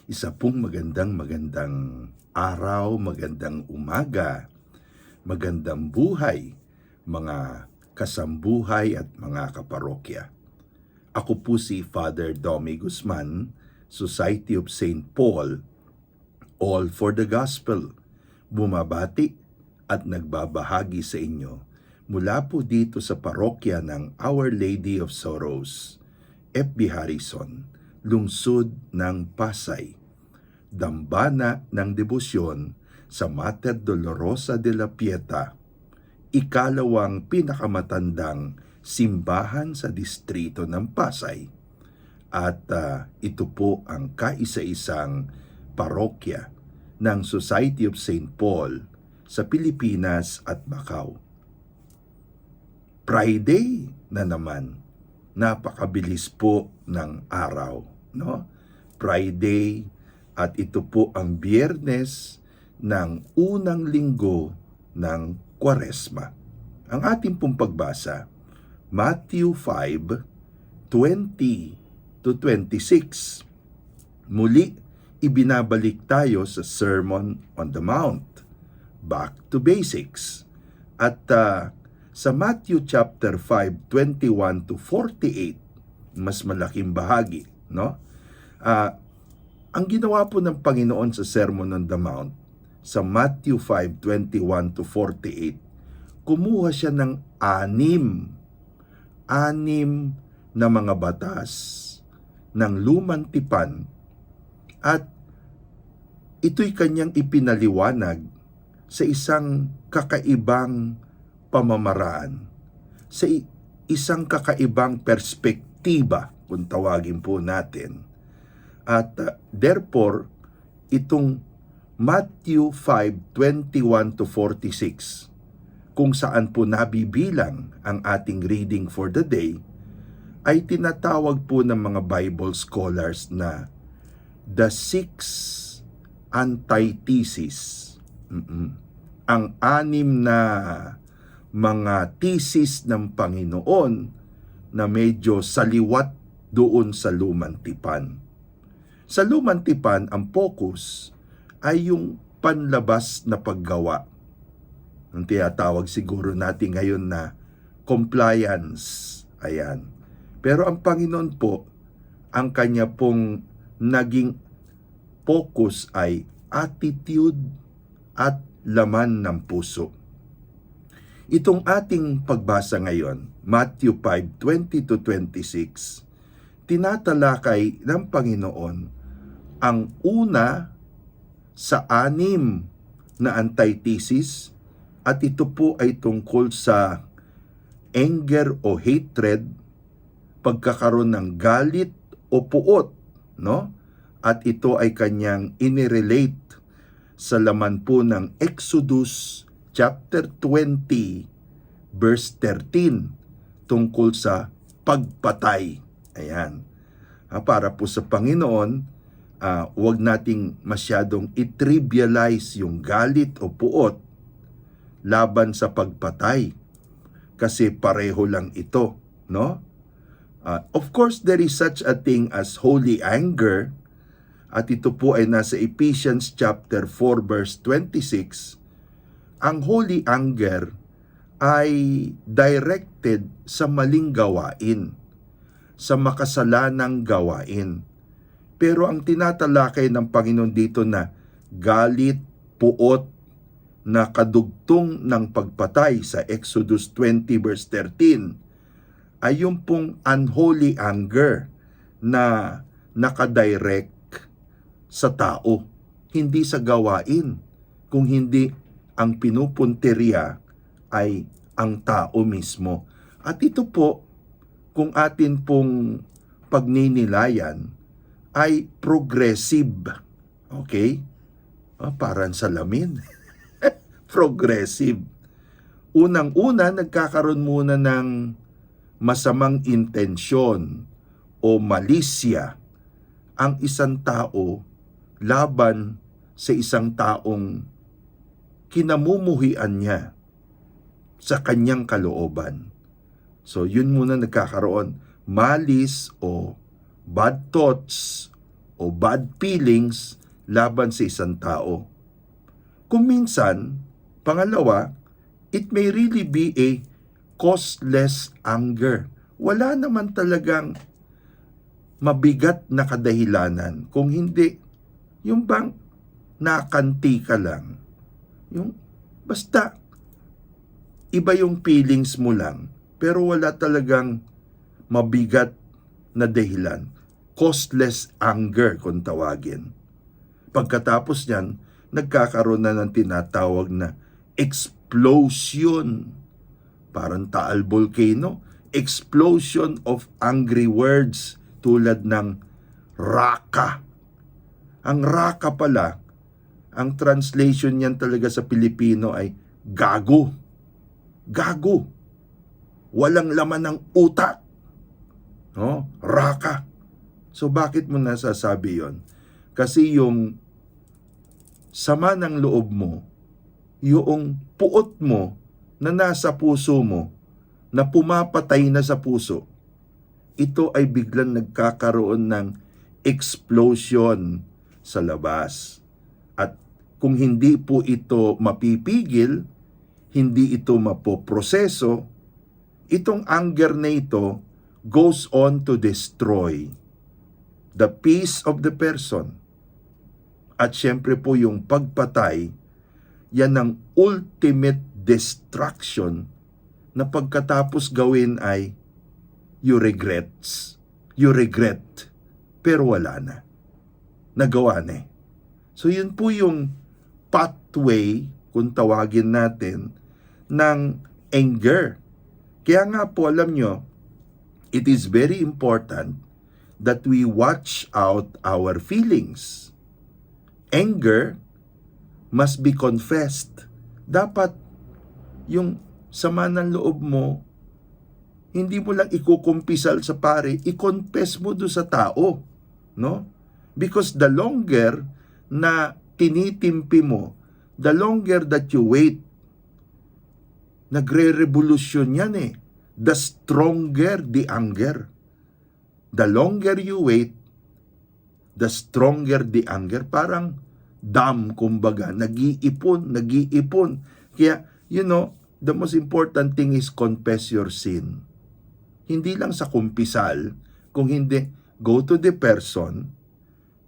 Isa pong magandang araw, magandang umaga, magandang buhay, mga kasambuhay at mga kaparokya. Ako po si Father Domi Guzman, Society of St. Paul, All for the Gospel. Bumabati at nagbabahagi sa inyo mula po dito sa parokya ng Our Lady of Sorrows, FB Harrison, lungsod ng Pasay. Dambana ng debosyon sa Mater Dolorosa de la Pieta, ikalawang pinakamatandang simbahan sa distrito ng Pasay. At ito po ang kaisa-isang parokya ng Society of St. Paul sa Pilipinas at Macau. Friday na naman. Napakabilis po ng araw, no? Friday, at ito po ang Biyernes ng unang linggo ng Kwaresma. Ang ating pong pagbasa, Matthew 5:20-26. Muli, ibinabalik tayo sa Sermon on the Mount. Back to basics. At sa Matthew chapter 5:21-48, mas malaking bahagi, no? Ang ginawa po ng Panginoon sa Sermon on the Mount, sa Matthew 5:21-48, kumuha siya ng anim na mga batas ng lumang tipan at ito'y kanyang ipinaliwanag sa isang kakaibang pamamaraan, sa isang kakaibang perspektiba, kung tawagin po natin. At therefore, itong Matthew 5:21-46, kung saan po nabibilang ang ating reading for the day, ay tinatawag po ng mga Bible scholars na the six antitheses. Ang anim na mga thesis ng Panginoon na medyo saliwat doon sa lumang tipan. Sa lumang tipan, ang focus ay yung panlabas na paggawa. Ang tinatawag siguro natin ngayon na compliance. Ayan. Pero ang Panginoon po, ang kanya pong naging focus ay attitude at laman ng puso. Itong ating pagbasa ngayon, Matthew 5:20-26, tinatalakay ng Panginoon ang una sa anim na antithesis, at ito po ay tungkol sa anger o hatred, pagkakaroon ng galit o puot, no? At ito ay kanyang inirelate sa laman po ng Exodus chapter 20 verse 13 tungkol sa pagpatay. Ayan. Para po sa Panginoon, huwag nating masyadong i-trivialize yung galit o puot laban sa pagpatay, kasi pareho lang ito, no? Of course, there is such a thing as holy anger, at ito po ay nasa Ephesians chapter 4 verse 26. Ang holy anger ay directed sa maling gawain, sa makasalanang gawain. Pero ang tinatalakay ng Panginoon dito na galit, puot, na kadugtong ng pagpatay sa Exodus 20 verse 13, ay yung pong unholy anger na nakadirect sa tao, hindi sa gawain, kung hindi ang pinupunteriya ay ang tao mismo. At ito po, kung atin pong pagninilayan, ay progressive. Okay? Parang salamin. Progressive. Unang-una, nagkakaroon muna ng masamang intensyon o malisya ang isang tao laban sa isang taong kinamumuhian niya sa kanyang kalooban. So, yun muna nagkakaroon. Malis o bad thoughts o bad feelings laban sa isang tao. Kung minsan, pangalawa, it may really be a causeless anger. Wala naman talagang mabigat na kadahilanan. Kung hindi, yung bang nakanti ka lang. Yung basta iba yung feelings mo lang, pero wala talagang mabigat na dahilan. Causeless anger kung tawagin. Pagkatapos niyan, nagkakaroon na ng tinatawag na explosion. Parang Taal Volcano. Explosion of angry words tulad ng raka. Ang raka pala, ang translation niyan talaga sa Pilipino ay gago. Gago. Walang laman ng utak. No? Raka. So bakit mo nasasabi yon? Kasi yung sama ng loob mo, yung puot mo na nasa puso mo, na pumapatay na sa puso, ito ay biglang nagkakaroon ng explosion sa labas. At kung hindi po ito mapipigil, hindi ito mapoproseso, itong anger na ito goes on to destroy the peace of the person. At syempre po yung pagpatay, yan ang ultimate destruction na pagkatapos gawin ay you regret, pero wala na. Nagawa na eh. So yun po yung pathway, kung tawagin natin, ng anger. Kaya nga po, alam nyo, it is very important that we watch out our feelings. Anger must be confessed. Dapat yung sama ng loob mo, hindi mo lang ikukumpisal sa pare, i-confess mo do sa tao, no? Because the longer na tinitimpi mo, the longer that you wait, nagre-revolusyon yan eh. The stronger the anger. The longer you wait, the stronger the anger. Parang dam, kumbaga, nag-iipon. Kaya, the most important thing is confess your sin. Hindi lang sa kumpisal, kung hindi, go to the person,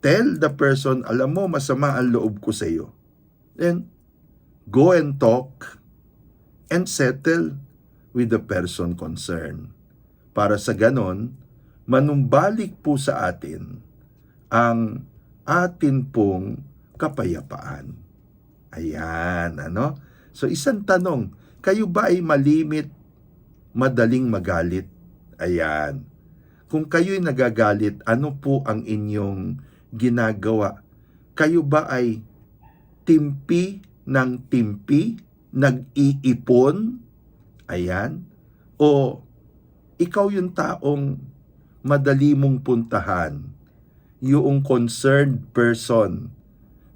tell the person, alam mo, masama ang loob ko sa iyo. Then, go and talk and settle with the person concerned. Para sa ganon, manumbalik po sa atin ang atin pong kapayapaan. Ayan, ano? So, isang tanong, kayo ba ay malimit, madaling magalit? Ayan. Kung kayo'y nagagalit, ano po ang inyong ginagawa? Kayo ba ay timpi ng timpi? Nag-iipon? Ayan. O ikaw yung taong madali mong puntahan, yung concerned person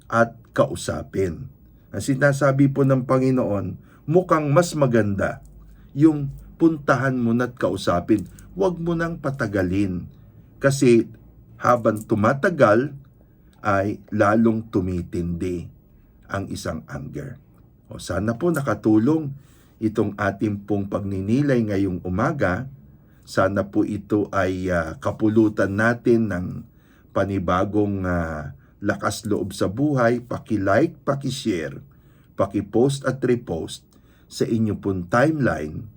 at kausapin. Ang sinasabi po ng Panginoon, mukhang mas maganda yung puntahan mo na't kausapin. Huwag mo nang patagalin. Kasi habang tumatagal, ay lalong tumitindi ang isang anger. O sana po nakatulong itong ating pong pagninilay ngayong umaga. Sana po ito ay kapulutan natin ng panibagong lakas loob sa buhay. Paki-like, paki-share, paki-post at repost sa inyo pong timeline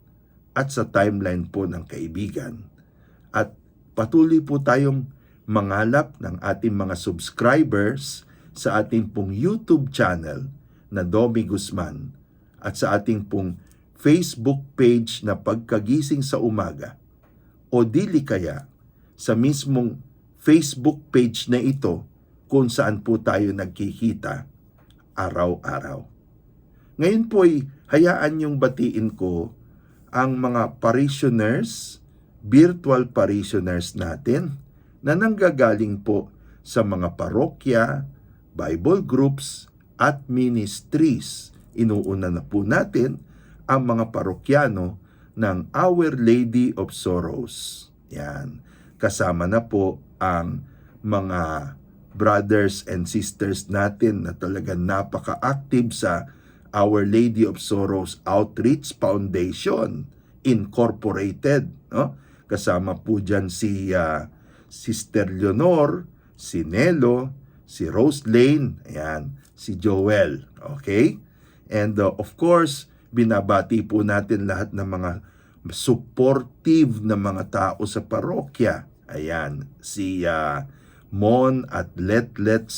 at sa timeline po ng kaibigan. At patuloy po tayong mangalap ng ating mga subscribers sa ating pong YouTube channel na Domi Guzman at sa ating pong Facebook page na Pagkagising sa Umaga, o dili kaya sa mismong Facebook page na ito kung saan po tayo nagkikita araw-araw. Ngayon po ay hayaan niyong batiin ko ang mga parishioners, virtual parishioners natin na nanggagaling po sa mga parokya, Bible groups at ministries. Inuuna na po natin ang mga parokyano ng Our Lady of Sorrows. Yan. Kasama na po ang mga brothers and sisters natin na talaga napaka-active sa Our Lady of Sorrows Outreach Foundation Incorporated, no? Kasama po dyan si Sister Leonor, si Nelo, si Rose Lane, ayan, si Joel, okay? And of course, binabati po natin lahat ng mga supportive na mga tao sa parokya. Ayan, si Mon at Letlet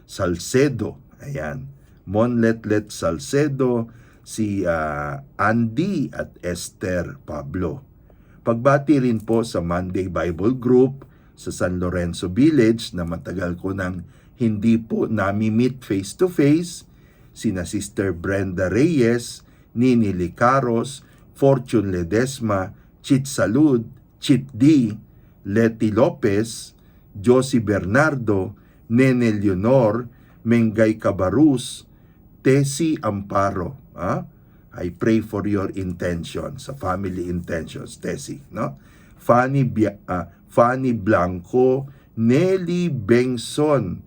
Salcedo. Ayan, Mon Letlet Salcedo, si Andy at Esther Pablo. Pagbati rin po sa Monday Bible Group sa San Lorenzo Village na matagal ko nang hindi po nami-meet face to face, sina Sister Brenda Reyes, Nini Licaros, Fortune Ledesma, Chit Salud, Chit D, Leti Lopez, Josie Bernardo, Nene Leonor, Mengay Cabarus, Tessie Amparo. I pray for your intentions, sa family intentions, Tessie, no? Fanny Blanco, Nelly Bengson,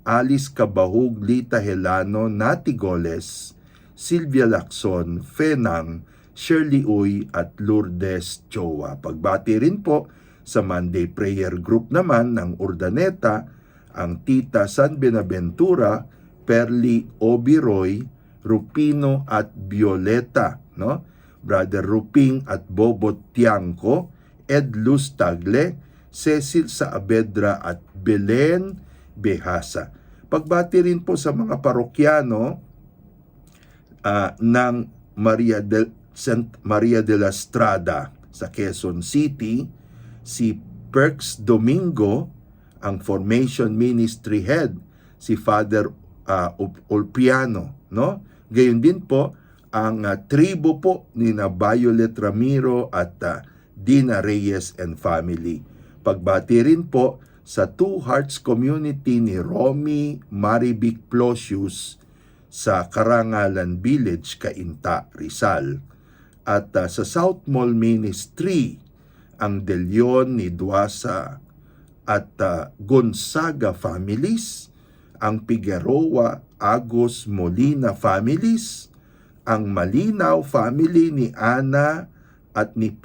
Alice Cabahug, Lita Helano, Nati Goles, Sylvia Lacson, Fenang, Shirley Uy at Lourdes Chowa. Pagbati rin po sa Monday Prayer Group naman ng Urdaneta, ang Tita San Benaventura, Perly Obiroy, Rupino at Violeta, no? Brother Ruping at Bobot Tiangco, Ed Luz Tagle, Cecil Saavedra at Belen Behasa. Pagbati rin po sa mga parokyano ng St. Maria de la Strada sa Quezon City, si Perks Domingo, ang Formation Ministry Head, si Father Ulpiano, no? Gayon din po ang tribo po ni na Violet Ramiro at Dina Reyes and family. Pagbati rin po sa Two Hearts Community ni Romy Maribic Plosius sa Karangalan Village, Cainta, Rizal. At sa South Mall Ministry, ang De Leon ni Duasa at Gonzaga families, ang Figueroa Agos Molina families, ang Malinaw family ni Ana at ni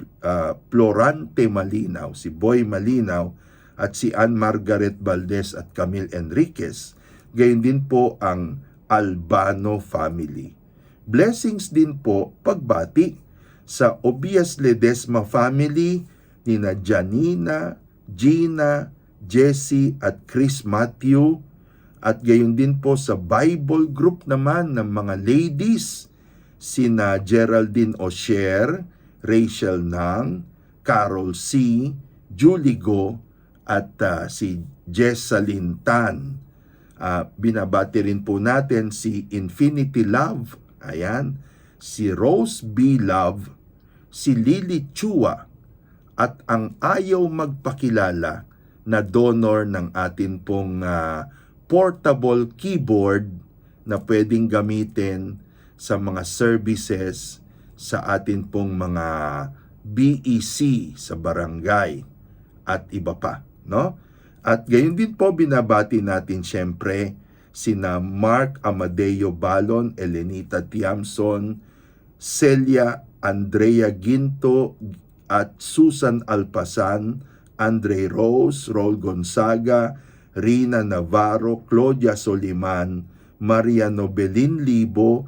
Florante Malinaw, si Boy Malinaw at si Ann Margaret Valdez at Camille Enriquez. Gayon din po ang Albano family. Blessings din po pagbati sa Obias Ledesma family ni na Janina, Gina, Jessie at Chris Matthew, at gayon din po sa Bible group naman ng mga ladies, sina Geraldine Osher, Rachel Nang, Carol C, Julie Go, at si Jessalyn Tan. Binabati rin po natin si Infinity Love, ayan, si Rose B. Love, si Lily Chua, at ang ayaw magpakilala na donor ng atin pong portable keyboard na pwedeng gamitin sa mga services sa atin pong mga BEC sa barangay at iba pa, no? At gayon din po binabati natin siyempre sina Mark Amadeo Balon, Elenita Tiamson, Celia Andrea Ginto at Susan Alpasan, Andre Rose, Raul Gonzaga, Rina Navarro, Claudia Soliman, Maria Nobelin Libo,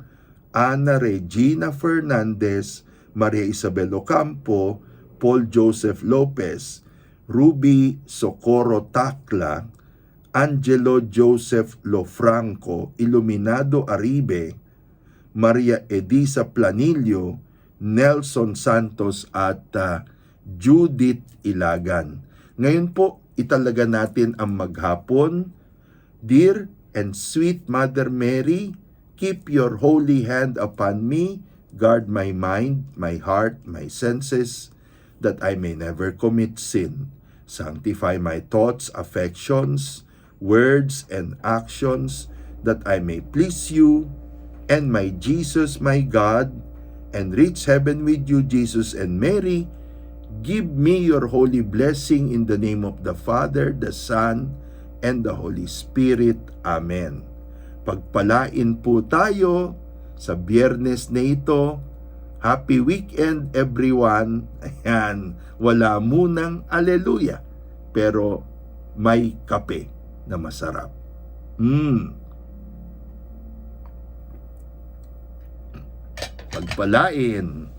Ana Regina Fernandez, Maria Isabel Ocampo, Paul Joseph Lopez, Ruby Socorro Tacla, Angelo Joseph Lofranco, Iluminado Aribe, Maria Edisa Planillo, Nelson Santos at Judith Ilagan. Ngayon po, italaga natin ang maghapon. Dear and sweet Mother Mary, keep your holy hand upon me, guard my mind, my heart, my senses, that I may never commit sin. Sanctify my thoughts, affections, words, and actions, that I may please you, and my Jesus, my God, and reach heaven with you, Jesus and Mary. Give me your holy blessing in the name of the Father, the Son, and the Holy Spirit. Amen. Pagpalain po tayo sa Biyernes na ito. Happy weekend everyone. Ayan, wala munang aleluya, pero may kape na masarap. Pagpalain.